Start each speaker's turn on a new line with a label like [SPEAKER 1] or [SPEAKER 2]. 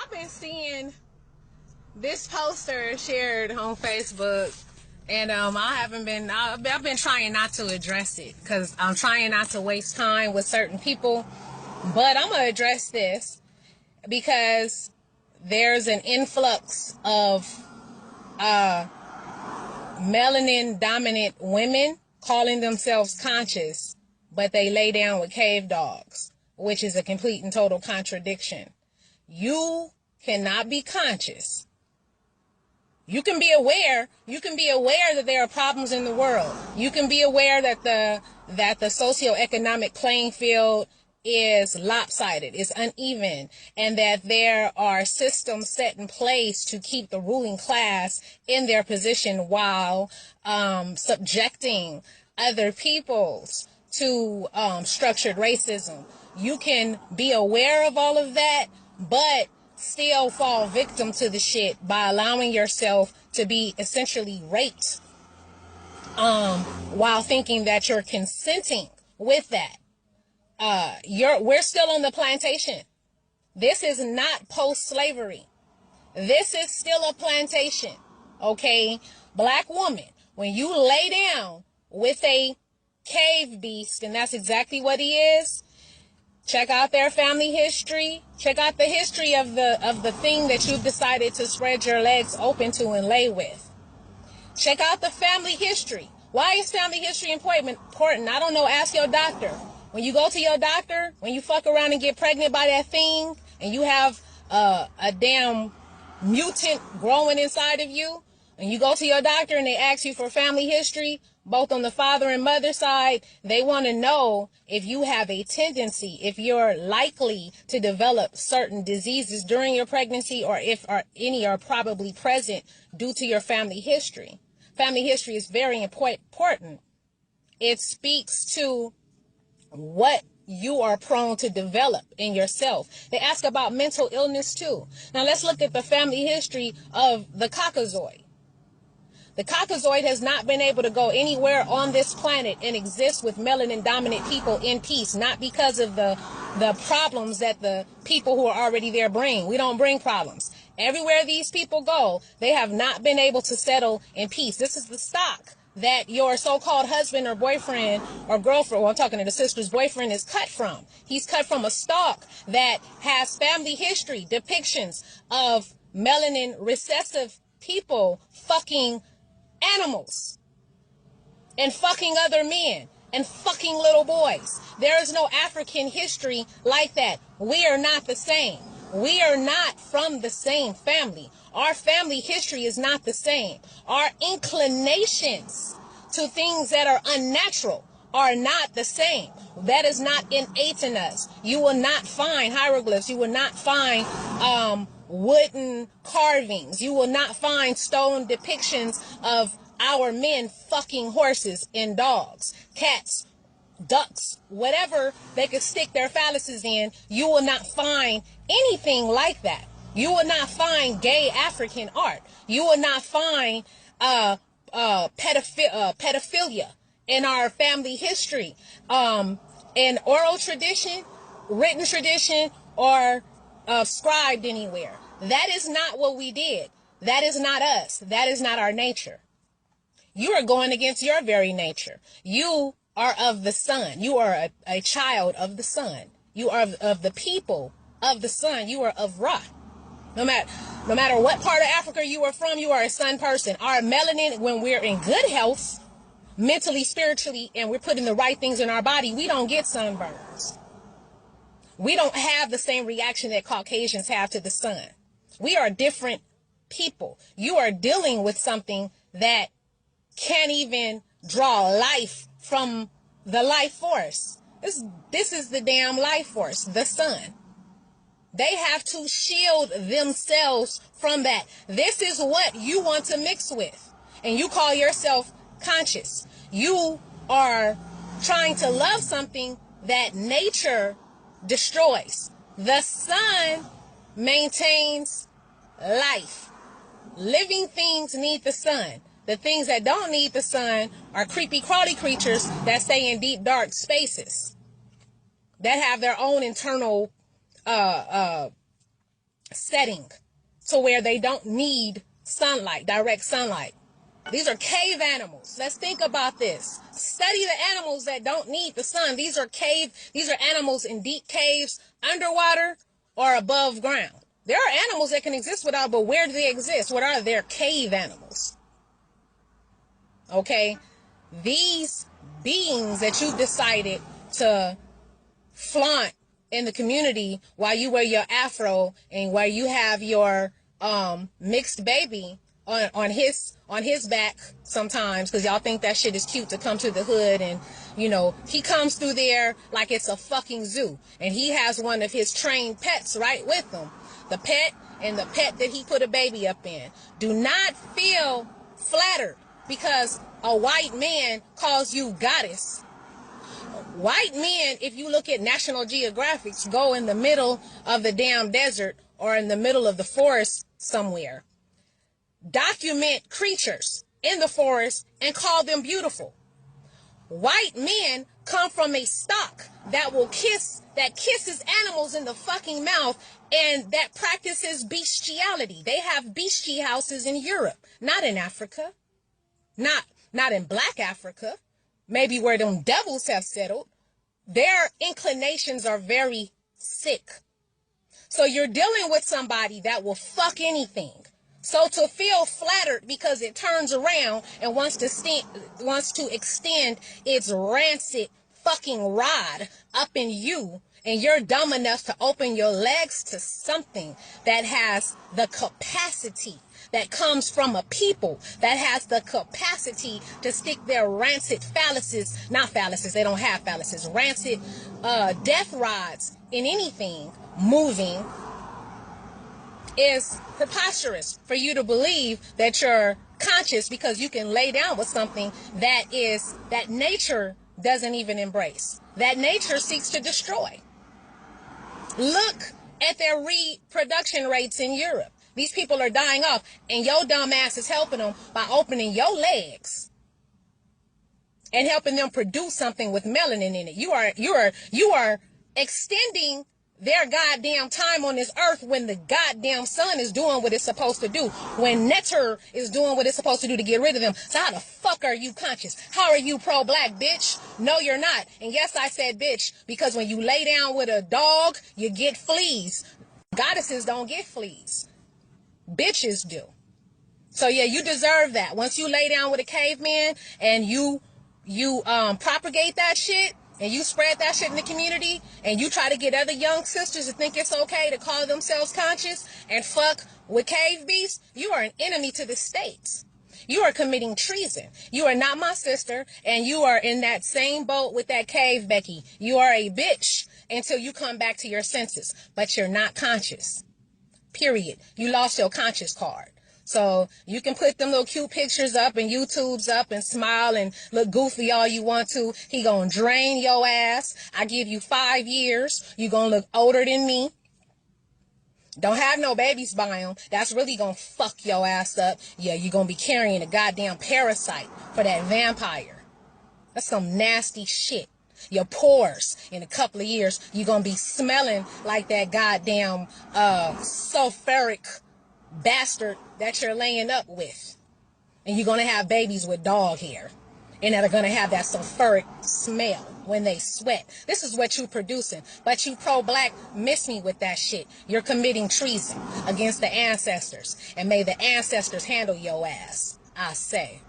[SPEAKER 1] I've been seeing this poster shared on Facebook, and I've been trying not to address it because I'm trying not to waste time with certain people. But I'm gonna address this because there's an influx of melanin dominant women calling themselves conscious, but they lay down with cave dogs, which is a complete and total contradiction. You cannot be conscious. You can be aware. You can be aware that there are problems in the world. You can be aware that the socioeconomic playing field is lopsided, is uneven, and that there are systems set in place to keep the ruling class in their position while subjecting other peoples to structured racism. You can be aware of all of that, but still fall victim to the shit by allowing yourself to be essentially raped while thinking that you're consenting with that. We're still on the plantation. This is not post-slavery. This is still a plantation. Okay? Black woman, when you lay down with a cave beast, and that's exactly what he is, check out their family history. Check out the history of the thing that you've decided to spread your legs open to and lay with. Check out the family history. Why is family history important? I don't know. Ask your doctor. When you go to your doctor, when you fuck around and get pregnant by that thing, and you have a damn mutant growing inside of you, and you go to your doctor and they ask you for family history, both on the father and mother side, they want to know if you have a tendency, if you're likely to develop certain diseases during your pregnancy, or if any are probably present due to your family history. Family history is very important. It speaks to what you are prone to develop in yourself. They ask about mental illness too. Now let's look at the family history of the Caucasoid. The Caucasoid has not been able to go anywhere on this planet and exist with melanin dominant people in peace, not because of the problems that the people who are already there bring. We don't bring problems. Everywhere these people go, they have not been able to settle in peace. This is the stock that your so-called husband or boyfriend or girlfriend, well, I'm talking to the sister's boyfriend, is cut from. He's cut from a stock that has family history, depictions of melanin recessive people fucking animals and fucking other men and fucking little boys. There is no African history like that. We are not the same. We are not from the same family. Our family history is not the same. Our inclinations to things that are unnatural are not the same. That is not innate in us. You will not find hieroglyphs. You will not find wooden carvings. You will not find stone depictions of our men fucking horses and dogs, cats, ducks, whatever they could stick their phalluses in. You will not find anything like that. You will not find gay African art. You will not find pedophilia in our family history, in oral tradition, written tradition, or scribed anywhere. That is not what we did. That is not us. That is not our nature. You are going against your very nature. You are of the sun. You are a child of the sun. You are of the people of the sun. You are of Ra. No matter what part of Africa you are from, you are a sun person. Our melanin, when we're in good health, mentally, spiritually, and we're putting the right things in our body, we don't get sunburns. We don't have the same reaction that Caucasians have to the sun. We are different people. You are dealing with something that can't even draw life from the life force. This is the damn life force, the sun. They have to shield themselves from that. This is what you want to mix with. And you call yourself conscious. You are trying to love something that nature destroys. The sun maintains life. Living things need the sun. The things that don't need the sun are creepy crawly creatures that stay in deep dark spaces, that have their own internal setting to where they don't need sunlight, direct sunlight. These are cave animals. Let's think about this. Study the animals that don't need the sun. These are animals in deep caves, underwater, or above ground. There are animals that can exist without, but where do they exist? What are their cave animals? Okay? These beings that you've decided to flaunt in the community while you wear your afro and while you have your mixed baby on his back sometimes, because y'all think that shit is cute to come to the hood, and you know he comes through there like it's a fucking zoo, and he has one of his trained pets right with him, the pet that he put a baby up in. Do not feel flattered because a white man calls you goddess. White men, if you look at National Geographics, go in the middle of the damn desert or in the middle of the forest somewhere, document creatures in the forest and call them beautiful. White men come from a stock that kisses animals in the fucking mouth and that practices bestiality. They have bestiality houses in Europe, not in Africa, not in Black Africa, maybe where them devils have settled. Their inclinations are very sick. So you're dealing with somebody that will fuck anything. So to feel flattered because it turns around and wants to extend its rancid fucking rod up in you, and you're dumb enough to open your legs to something that has the capacity, that comes from a people that has the capacity to stick their rancid phalluses, they don't have phalluses, rancid death rods in anything moving, is preposterous for you to believe that you're conscious because you can lay down with something that nature doesn't even embrace, that nature seeks to destroy. Look at their reproduction rates in Europe. These people are dying off, and your dumb ass is helping them by opening your legs and helping them produce something with melanin in it. You are extending their goddamn time on this earth when the goddamn sun is doing what it's supposed to do, when Netter is doing what it's supposed to do to get rid of them. So how the fuck are you conscious? How are you pro-black, bitch? No, you're not. And yes, I said bitch, because when you lay down with a dog, you get fleas. Goddesses don't get fleas. Bitches do. So yeah, you deserve that. Once you lay down with a caveman and you propagate that shit, and you spread that shit in the community, and you try to get other young sisters to think it's okay to call themselves conscious and fuck with cave beasts, you are an enemy to the state. You are committing treason. You are not my sister, and you are in that same boat with that cave Becky. You are a bitch until you come back to your senses, but you're not conscious. Period. You lost your conscious card. So you can put them little cute pictures up and YouTubes up and smile and look goofy all you want to. He gonna drain your ass. I give you 5 years. You gonna look older than me. Don't have no babies by him. That's really gonna fuck your ass up. Yeah, you gonna be carrying a goddamn parasite for that vampire. That's some nasty shit. Your pores in a couple of years, you're gonna be smelling like that goddamn sulfuric bastard that you're laying up with. And you're gonna have babies with dog hair, and that are gonna have that sulfuric smell when they sweat. This is what you producing. But you pro-black miss me with that shit. You're committing treason against the ancestors, and may the ancestors handle your ass, I say.